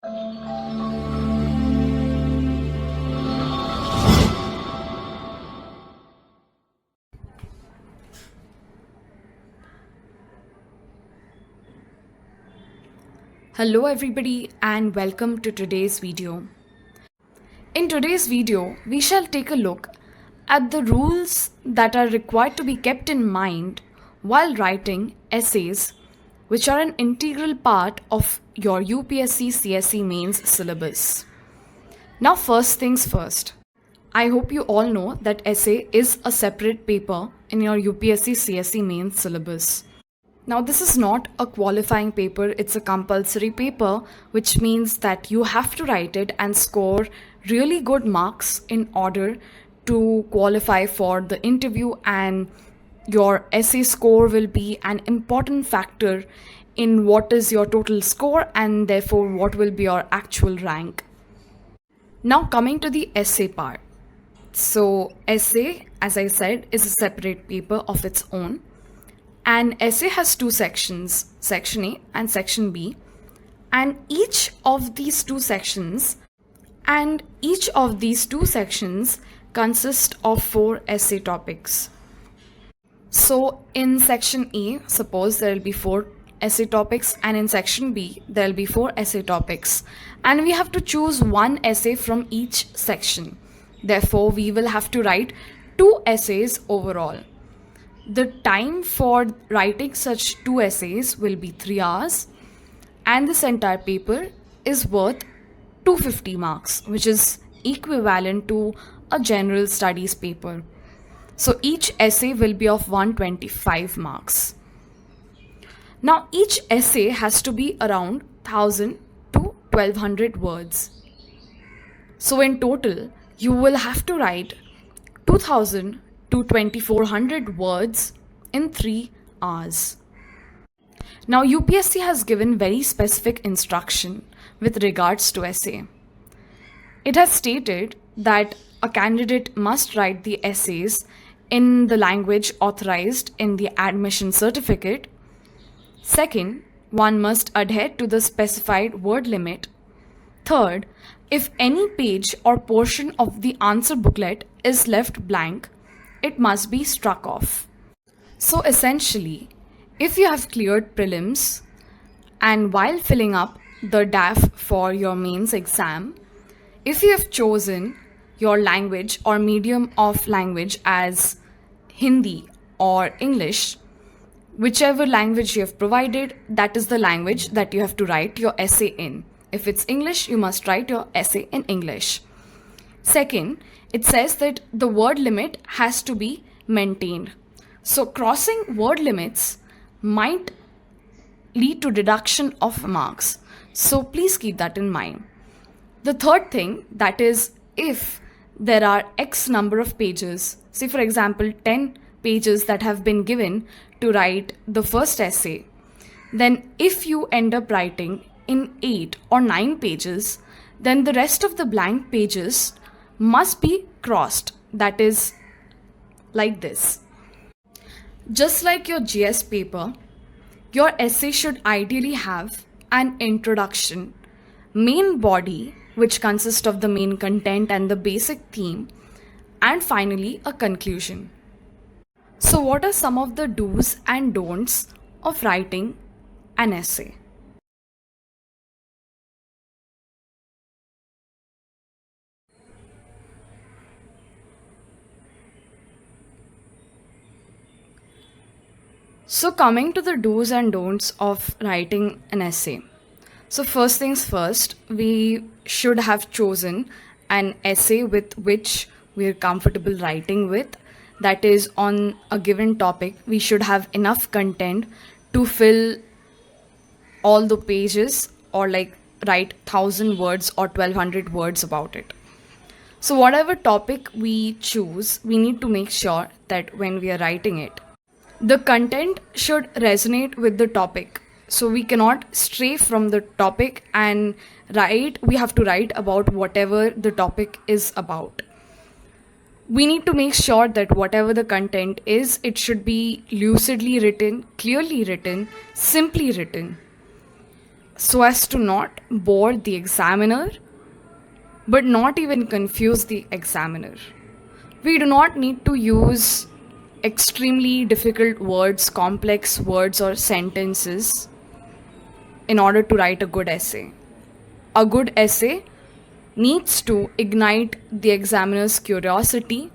Hello everybody and welcome to today's video. In today's video, we shall take a look at the rules that are required to be kept in mind while writing essays, which are an integral part of your UPSC CSE mains syllabus. Now first things first. I hope you all know that essay is a separate paper in your UPSC CSE mains syllabus. Now, this is not a qualifying paper, it's a compulsory paper, which means that you have to write it and score really good marks in order to qualify for the interview, and your essay score will be an important factor in what is your total score and therefore what will be your actual rank. Now, coming to the essay part. So, essay, as I said, is a separate paper of its own. An essay has two sections, section A and section B, and each of these two sections consist of 4 essay topics. So in section A, suppose there will be 4 essay topics, and in section B there will be 4 essay topics, and we have to choose one essay from each section. Therefore, we will have to write 2 essays overall. The time for writing such 2 essays will be 3 hours, and this entire paper is worth 250 marks, which is equivalent to a general studies paper. So each essay will be of 125 marks. Now each essay has to be around 1000 to 1200 words. So in total, you will have to write 2000 to 2400 words in 3 hours. Now UPSC has given very specific instruction with regards to essay. It has stated that a candidate must write the essays in the language authorized in the admission certificate. Second, one must adhere to the specified word limit. Third, if any page or portion of the answer booklet is left blank, it must be struck off. So essentially, if you have cleared prelims and while filling up the DAF for your mains exam, if you have chosen your language or medium of language as Hindi or English, whichever language you have provided, that is the language that you have to write your essay in. If it's English, you must write your essay in English. Second, it says that the word limit has to be maintained. So crossing word limits might lead to deduction of marks. So please keep that in mind. The third thing, that is, if there are X number of pages, say for example 10 pages that have been given to write the first essay, then if you end up writing in 8 or 9 pages, then the rest of the blank pages must be crossed, that is like this. Just like your GS paper, your essay should ideally have an introduction, main body, which consists of the main content and the basic theme, and finally a conclusion. So what are some of the do's and don'ts of writing an essay? So coming to the do's and don'ts of writing an essay. So first things first, we should have chosen an essay with which we are comfortable writing with. That is, on a given topic, we should have enough content to fill all the pages or like write 1000 words or 1200 words about it. So whatever topic we choose, we need to make sure that when we are writing it, the content should resonate with the topic. So we cannot stray from the topic and we have to write about whatever the topic is about. We need to make sure that whatever the content is, it should be lucidly written, clearly written, simply written. so as to not bore the examiner, but not even confuse the examiner. We do not need to use extremely difficult words, complex words, or sentences in order to write a good essay. A good essay needs to ignite the examiner's curiosity.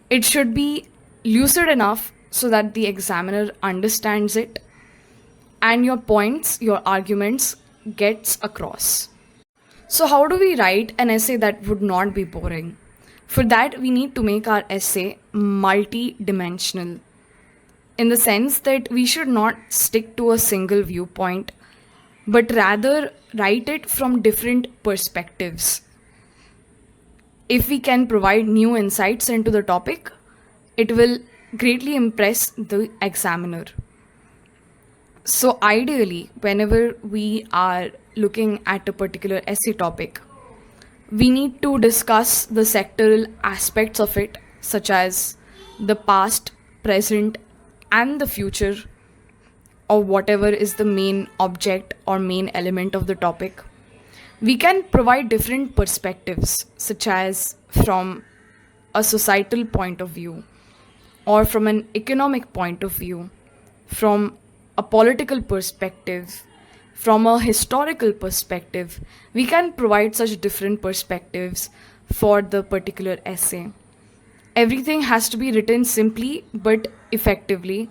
It should be lucid enough so that the examiner understands it and your points, your arguments gets across. So how do we write an essay that would not be boring? For that, we need to make our essay multi-dimensional in the sense that we should not stick to a single viewpoint, but rather write it from different perspectives. If we can provide new insights into the topic, it will greatly impress the examiner. So ideally, whenever we are looking at a particular essay topic, we need to discuss the sectoral aspects of it, such as the past, present, and the future, or whatever is the main object or main element of the topic. We can provide different perspectives, such as from a societal point of view, or from an economic point of view, from a political perspective, from a historical perspective. We can provide such different perspectives for the particular essay. Everything has to be written simply but effectively,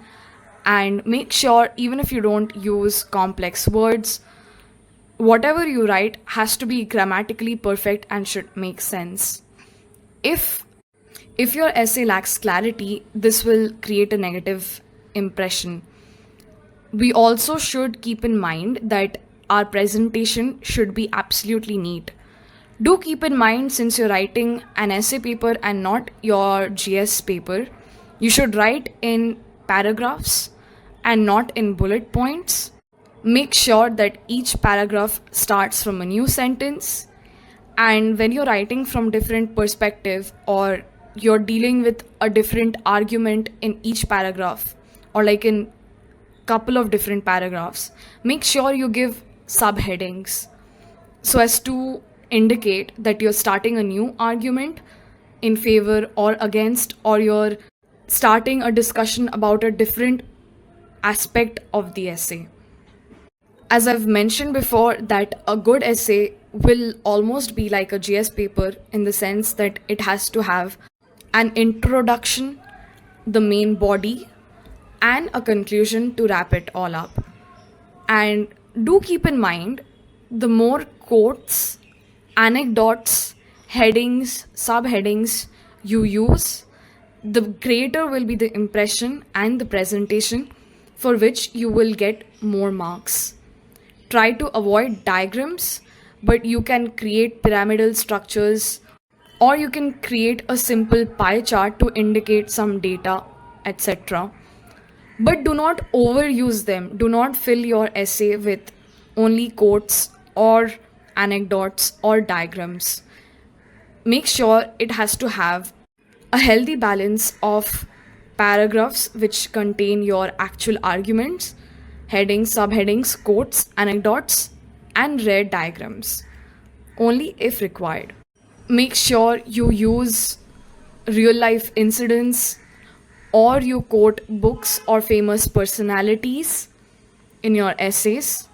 and make sure, even if you don't use complex words, whatever you write has to be grammatically perfect and should make sense. If your essay lacks clarity, this will create a negative impression. We also should keep in mind that our presentation should be absolutely neat. Do keep in mind, since you're writing an essay paper and not your GS paper, you should write in paragraphs and not in bullet points. Make sure that each paragraph starts from a new sentence, and when you're writing from different perspective, or you're dealing with a different argument in each paragraph, or like in couple of different paragraphs, make sure you give subheadings so as to indicate that you're starting a new argument in favor or against, or you're starting a discussion about a different aspect of the essay. As I've mentioned before, that a good essay will almost be like a GS paper in the sense that it has to have an introduction, the main body, and a conclusion to wrap it all up. And do keep in mind, the more quotes, anecdotes, headings, subheadings you use, the greater will be the impression and the presentation for which you will get more marks. Try to avoid diagrams, but you can create pyramidal structures, or you can create a simple pie chart to indicate some data, etc. But do not overuse them. Do not fill your essay with only quotes or anecdotes or diagrams. Make sure it has to have a healthy balance of paragraphs which contain your actual arguments, headings, subheadings, quotes, anecdotes, and rare diagrams, only if required. Make sure you use real life incidents, or you quote books or famous personalities in your essays.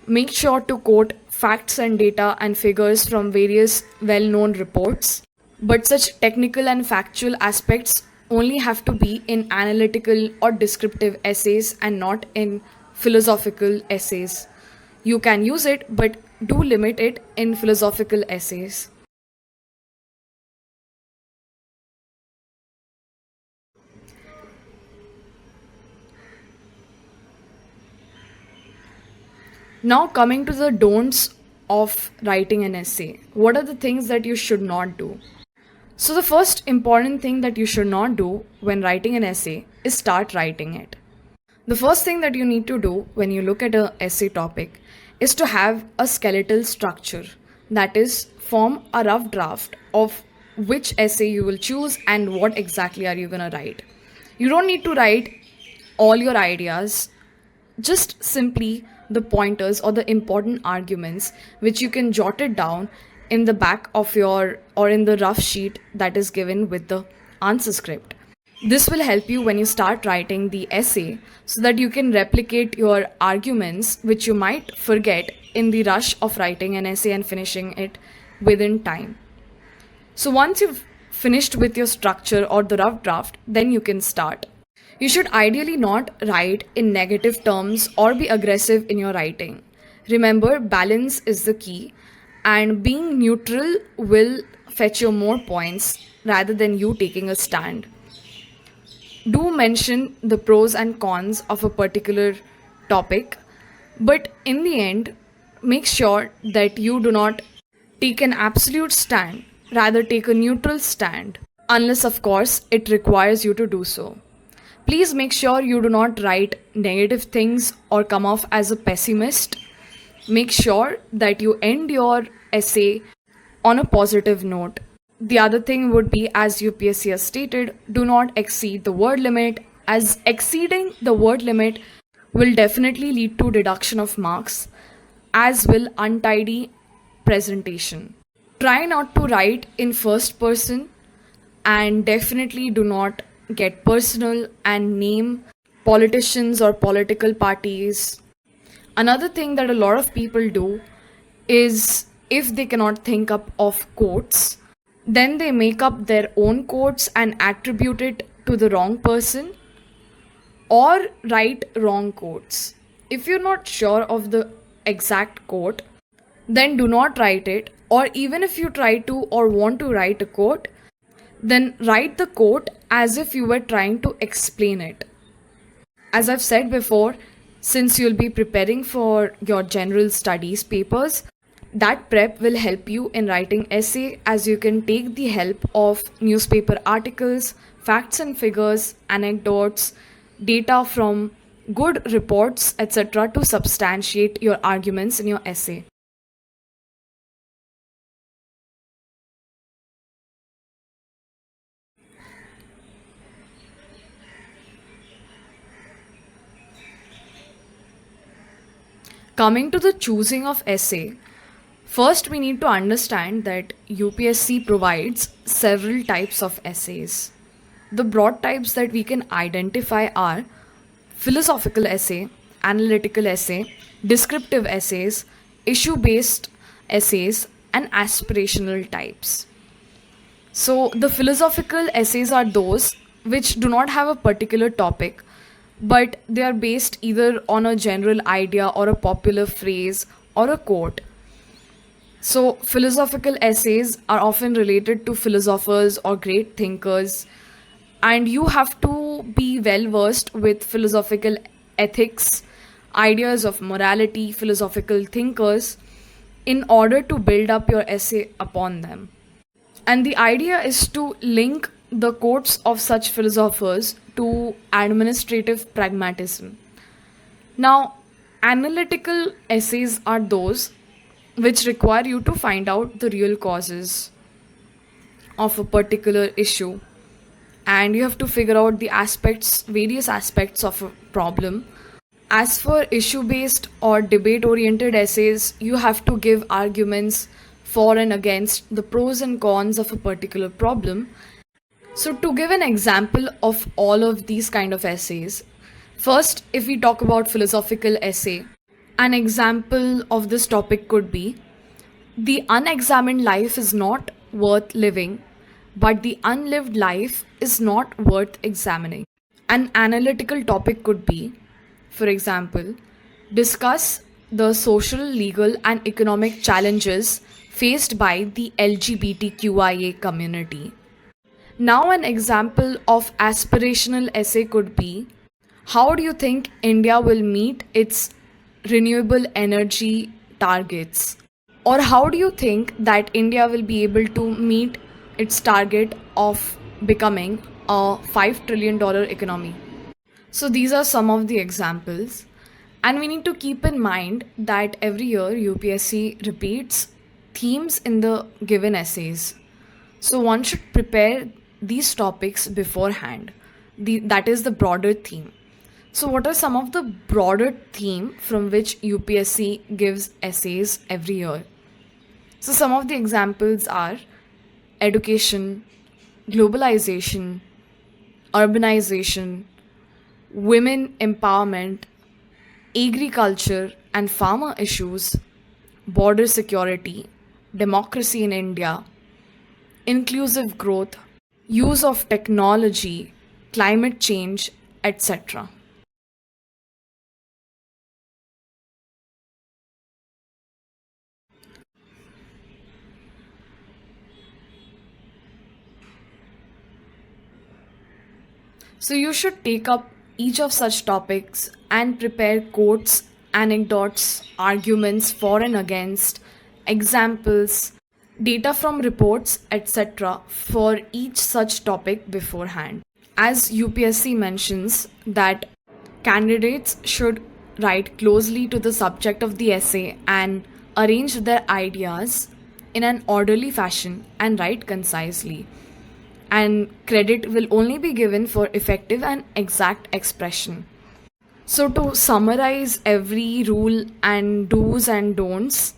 Make sure to quote facts and data and figures from various well-known reports. But such technical and factual aspects only have to be in analytical or descriptive essays and not in philosophical essays. You can use it, but do limit it in philosophical essays. Now, coming to the don'ts of writing an essay. What are the things that you should not do? So, the first important thing that you should not do when writing an essay is start writing it. The first thing that you need to do when you look at an essay topic is to have a skeletal structure. That is, form a rough draft of which essay you will choose and what exactly are you going to write. You don't need to write all your ideas, just simply the pointers or the important arguments which you can jot it down in the back of your or in the rough sheet that is given with the answer script. This will help you when you start writing the essay so that you can replicate your arguments which you might forget in the rush of writing an essay and finishing it within time. So once you've finished with your structure or the rough draft, then you can start. You should ideally not write in negative terms or be aggressive in your writing. Remember, balance is the key, and being neutral will fetch you more points rather than you taking a stand. Do mention the pros and cons of a particular topic, but in the end, make sure that you do not take an absolute stand, rather, take a neutral stand, unless, of course, it requires you to do so. Please make sure you do not write negative things or come off as a pessimist. Make sure that you end your essay on a positive note. The other thing would be, as UPSC has stated, do not exceed the word limit, as exceeding the word limit will definitely lead to deduction of marks, as will untidy presentation. Try not to write in first person, and definitely do not get personal and name politicians or political parties. Another thing that a lot of people do is, if they cannot think up of quotes, then they make up their own quotes and attribute it to the wrong person, or write wrong quotes. If you're not sure of the exact quote, then do not write it, or even if you try to or want to write a quote, then write the quote as if you were trying to explain it. As I've said before, since you'll be preparing for your general studies papers, that prep will help you in writing essay, as you can take the help of newspaper articles, facts and figures, anecdotes, data from good reports, etc. to substantiate your arguments in your essay. Coming to the choosing of essay, first we need to understand that UPSC provides several types of essays. The broad types that we can identify are philosophical essay, analytical essay, descriptive essays, issue based essays, and aspirational types. So, the philosophical essays are those which do not have a particular topic, but they are based either on a general idea or a popular phrase or a quote. So, philosophical essays are often related to philosophers or great thinkers, and you have to be well versed with philosophical ethics, ideas of morality, philosophical thinkers, in order to build up your essay upon them. And the idea is to link the quotes of such philosophers to administrative pragmatism. Now, analytical essays are those which require you to find out the real causes of a particular issue, and you have to figure out the various aspects of a problem. As for issue based or debate oriented essays, you have to give arguments for and against the pros and cons of a particular problem. So, to give an example of all of these kind of essays, first, if we talk about philosophical essay, an example of this topic could be: the unexamined life is not worth living, but the unlived life is not worth examining. An analytical topic could be, for example, discuss the social, legal, and economic challenges faced by the LGBTQIA community. Now, an example of aspirational essay could be: how do you think India will meet its renewable energy targets? Or how do you think that India will be able to meet its target of becoming a $5 trillion economy? So, these are some of the examples. And we need to keep in mind that every year UPSC repeats themes in the given essays. So, one should prepare these topics beforehand. That is the broader theme. So, what are some of the broader theme from which UPSC gives essays every year? So, some of the examples are education, globalization, urbanization, women empowerment, agriculture and farmer issues, border security, democracy in India, inclusive growth, use of technology, climate change, etc. So you should take up each of such topics and prepare quotes, anecdotes, arguments for and against, examples, data from reports, etc. for each such topic beforehand. As UPSC mentions that candidates should write closely to the subject of the essay and arrange their ideas in an orderly fashion and write concisely, and credit will only be given for effective and exact expression. So, to summarize every rule and do's and don'ts,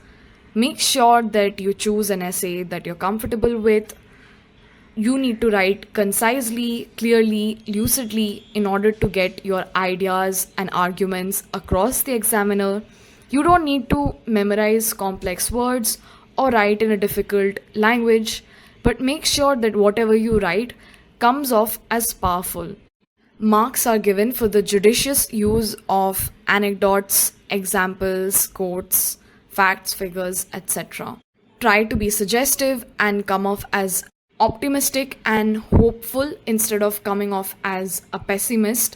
make sure that you choose an essay that you're comfortable with. You need to write concisely, clearly, lucidly in order to get your ideas and arguments across the examiner. You don't need to memorize complex words or write in a difficult language, but make sure that whatever you write comes off as powerful. Marks are given for the judicious use of anecdotes, examples, quotes, facts, figures, etc. Try to be suggestive and come off as optimistic and hopeful instead of coming off as a pessimist,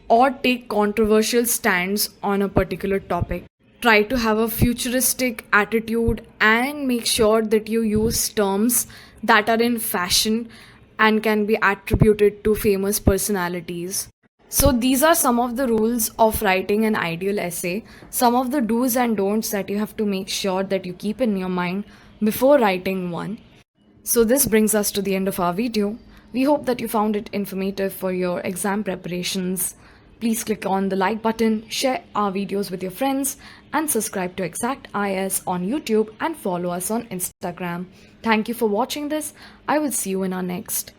or take controversial stands on a particular topic. Try to have a futuristic attitude and make sure that you use terms that are in fashion and can be attributed to famous personalities. So, these are some of the rules of writing an ideal essay, some of the do's and don'ts that you have to make sure that you keep in your mind before writing one. So, this brings us to the end of our video. We hope that you found it informative for your exam preparations. Please click on the like button, share our videos with your friends, and subscribe to Exact IS on YouTube and follow us on Instagram. Thank you for watching this. I will see you in our next